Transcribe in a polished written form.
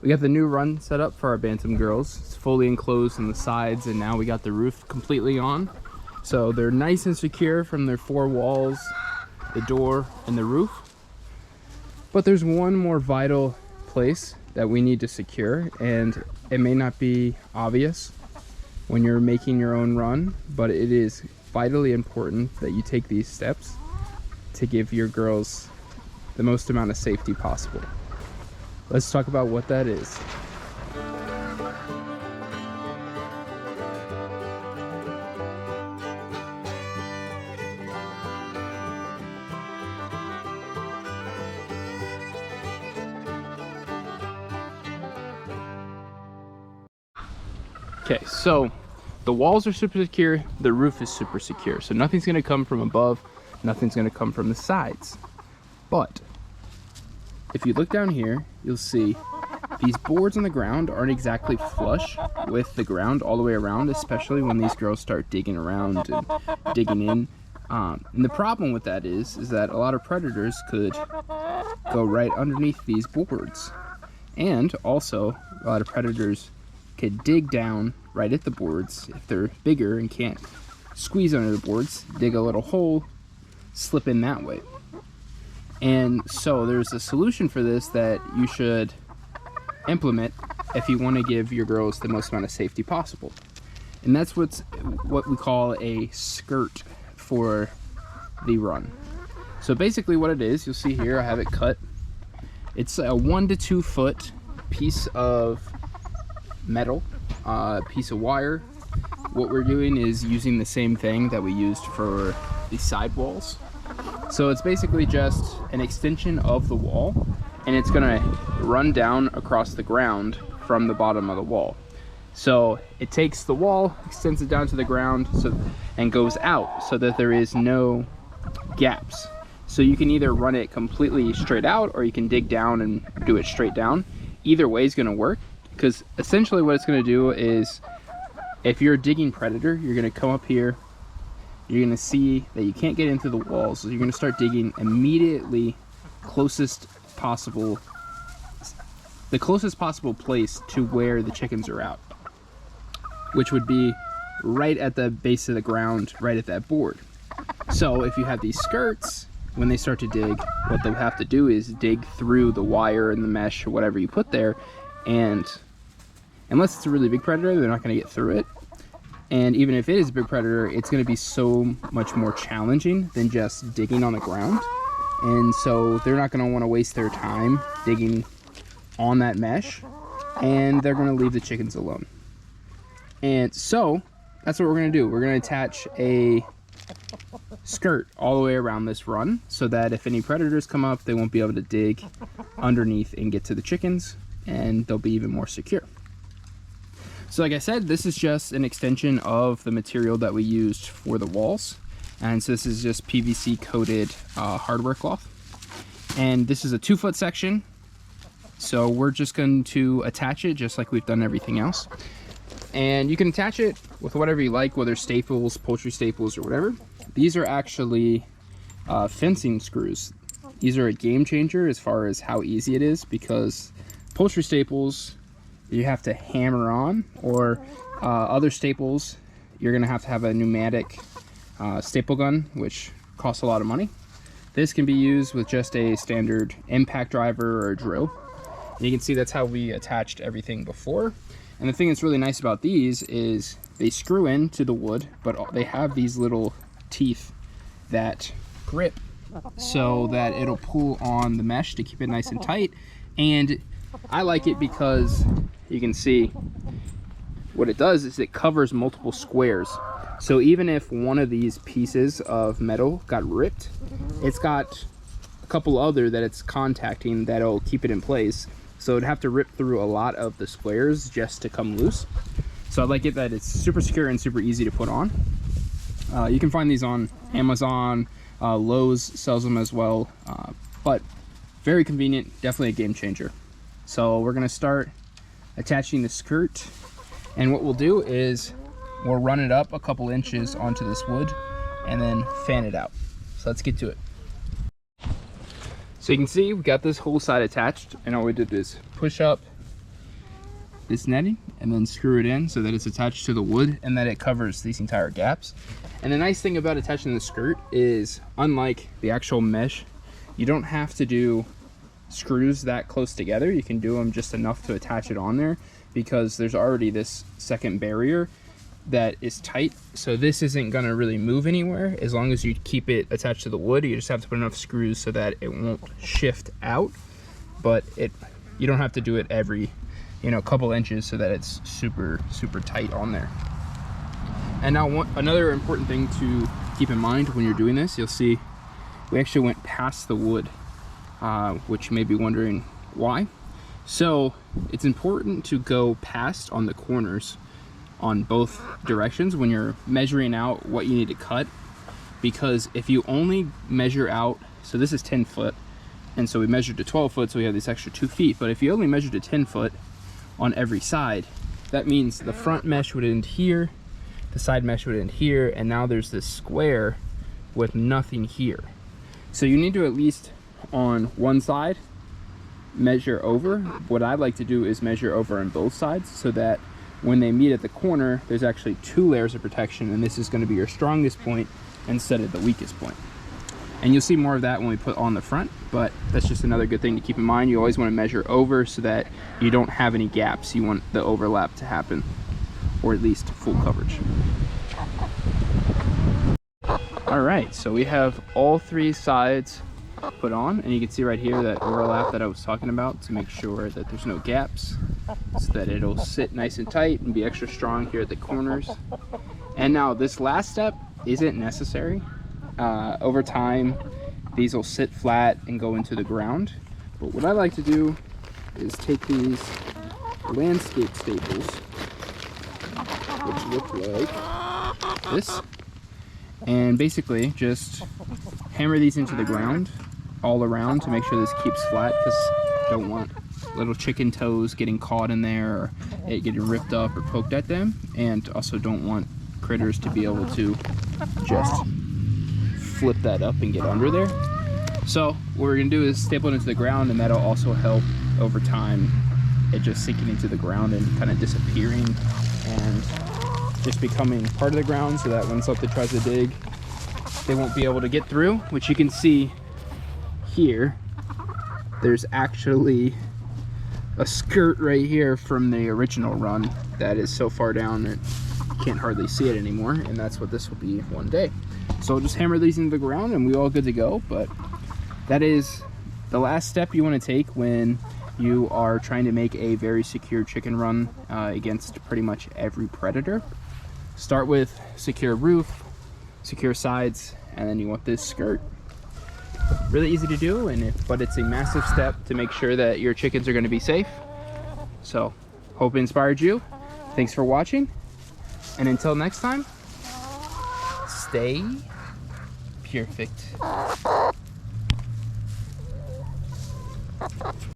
We got the new run set up for our Bantam girls. It's fully enclosed on the sides, and now we got the roof completely on. So they're nice and secure from their four walls, the door, and the roof. But there's one more vital place that we need to secure, and it may not be obvious when you're making your own run, but it is vitally important that you take these steps to give your girls the most amount of safety possible. Let's talk about what that is. Okay, so the walls are super secure, the roof is super secure, so nothing's gonna come from above, nothing's gonna come from the sides. But if you look down here, you'll see these boards on the ground aren't exactly flush with the ground all the way around, especially when these girls start digging around and digging in. And the problem with that is that a lot of predators could go right underneath these boards. And also, a lot of predators could dig down right at the boards if they're bigger and can't squeeze under the boards, dig a little hole, slip in that way. And so there's a solution for this that you should implement if you want to give your girls the most amount of safety possible. And that's what we call a skirt for the run. So basically what it is, you'll see here, I have it cut. It's a 1 to 2 foot piece of metal, piece of wire. What we're doing is using the same thing that we used for the sidewalls. So it's basically just an extension of the wall, and it's gonna run down across the ground from the bottom of the wall. So it takes the wall, extends it down to the ground, and goes out so that there is no gaps. So you can either run it completely straight out, or you can dig down and do it straight down. Either way is gonna work, because essentially what it's gonna do is, if you're a digging predator, you're gonna come up here, you're gonna see that you can't get into the walls, so you're gonna start digging immediately the closest possible place to where the chickens are out, which would be right at the base of the ground, right at that board. So if you have these skirts, when they start to dig, what they'll have to do is dig through the wire and the mesh or whatever you put there, and unless it's a really big predator, they're not gonna get through it. And even if it is a big predator, it's going to be so much more challenging than just digging on the ground. And so they're not going to want to waste their time digging on that mesh, and they're going to leave the chickens alone. And so that's what we're going to do. We're going to attach a skirt all the way around this run so that if any predators come up, they won't be able to dig underneath and get to the chickens, and they'll be even more secure. So like I said, this is just an extension of the material that we used for the walls. And so this is just PVC coated hardware cloth. And this is a 2-foot section. So we're just going to attach it just like we've done everything else. And you can attach it with whatever you like, whether staples, poultry staples, or whatever. These are actually fencing screws. These are a game changer as far as how easy it is, because poultry staples you have to hammer on, or other staples you're gonna have to have a pneumatic staple gun, which costs a lot of money. This can be used with just a standard impact driver or a drill. And you can see that's how we attached everything before. And the thing that's really nice about these is they screw into the wood, but they have these little teeth that grip so that it'll pull on the mesh to keep it nice and tight. And I like it because you can see what it does is it covers multiple squares. So even if one of these pieces of metal got ripped, it's got a couple other that it's contacting that'll keep it in place. So it'd have to rip through a lot of the squares just to come loose. So I like it that it's super secure and super easy to put on. You can find these on Amazon, Lowe's sells them as well, but very convenient, definitely a game changer. So we're gonna start attaching the skirt, and what we'll do is we'll run it up a couple inches onto this wood and then fan it out. So let's get to it. So you can see we got this whole side attached, and all we did is push up this netting and then screw it in so that it's attached to the wood and that it covers these entire gaps. And the nice thing about attaching the skirt is, unlike the actual mesh, you don't have to do screws that close together. You can do them just enough to attach it on there, because there's already this second barrier that is tight. So this isn't gonna really move anywhere as long as you keep it attached to the wood. You just have to put enough screws so that it won't shift out, but you don't have to do it every, you know, couple inches so that it's super tight on there. And now another important thing to keep in mind when you're doing this, you'll see we actually went past the wood, which you may be wondering why. So it's important to go past on the corners on both directions when you're measuring out what you need to cut, because if you only measure out, so this is 10 foot, and so we measured to 12 foot, so we have this extra 2 feet, but if you only measure to 10 foot on every side, that means the front mesh would end here, the side mesh would end here, and now there's this square with nothing here. So you need to at least on one side measure over. What I like to do is measure over on both sides so that when they meet at the corner, there's actually 2 layers of protection, and this is going to be your strongest point instead of the weakest point. And you'll see more of that when we put on the front, but that's just another good thing to keep in mind. You always want to measure over so that you don't have any gaps. You want the overlap to happen, or at least full coverage. All right, so we have all 3 sides put on, and you can see right here that overlap that I was talking about to make sure that there's no gaps, so that it'll sit nice and tight and be extra strong here at the corners. And now this last step isn't necessary. Over time, these will sit flat and go into the ground. But what I like to do is take these landscape staples, which look like this, and basically just hammer these into the ground all around to make sure this keeps flat, because I don't want little chicken toes getting caught in there or it getting ripped up or poked at them, and also don't want critters to be able to just flip that up and get under there. So what we're gonna do is staple it into the ground, and that'll also help over time it just sinking into the ground and kind of disappearing and just becoming part of the ground, so that when something tries to dig, they won't be able to get through. Which you can see here, there's actually a skirt right here from the original run that is so far down that you can't hardly see it anymore, and that's what this will be one day. So I'll just hammer these into the ground and we're all good to go. But that is the last step you want to take when you are trying to make a very secure chicken run against pretty much every predator. Start with secure roof, secure sides, and then you want this skirt. Really easy to do, but it's a massive step to make sure that your chickens are going to be safe. So hope it inspired you. Thanks for watching, and until next time, stay Pyrfect.